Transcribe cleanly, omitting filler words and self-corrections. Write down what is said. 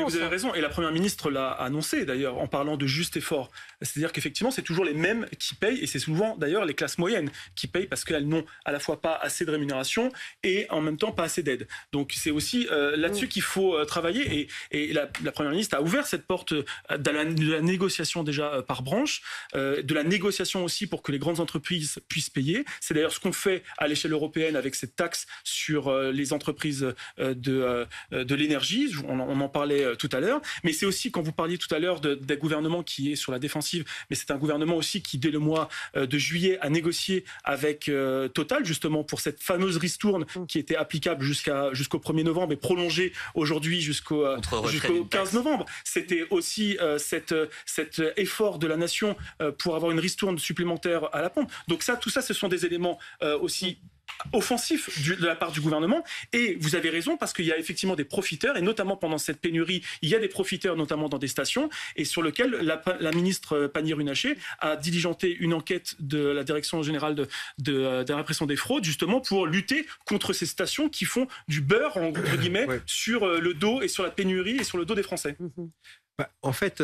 Vous avez raison, et la Première ministre l'a annoncé d'ailleurs en parlant de juste effort. C'est-à-dire qu'effectivement, c'est toujours les mêmes qui payent, et c'est souvent d'ailleurs les classes moyennes qui payent parce qu'elles n'ont à la fois pas assez de rémunération et en même temps pas assez d'aide. Donc c'est aussi là-dessus qu'il faut travailler, et la Première ministre a ouvert cette porte de la négociation déjà par branche, de la négociation aussi pour que les grandes entreprises puissent payer. C'est d'ailleurs ce qu'on fait à l'échelle européenne avec cette taxe sur les entreprises de l'énergie. On en parlait tout à l'heure, mais c'est aussi, quand vous parliez tout à l'heure d'un gouvernement qui est sur la défensive, mais c'est un gouvernement aussi qui, dès le mois de juillet, a négocié avec Total, justement, pour cette fameuse ristourne qui était applicable jusqu'au 1er novembre et prolongée aujourd'hui jusqu'au 15 novembre. C'était aussi cet effort de la nation pour avoir une ristourne supplémentaire à la pompe. Donc tout ça, ce sont des éléments aussi offensif de la part du gouvernement, et vous avez raison parce qu'il y a effectivement des profiteurs, et notamment pendant cette pénurie, il y a des profiteurs notamment dans des stations, et sur lequel la ministre Pannier-Runacher a diligenté une enquête de la Direction générale de la répression des fraudes, justement pour lutter contre ces stations qui font du beurre, entre guillemets, sur le dos et sur la pénurie et sur le dos des Français. En fait,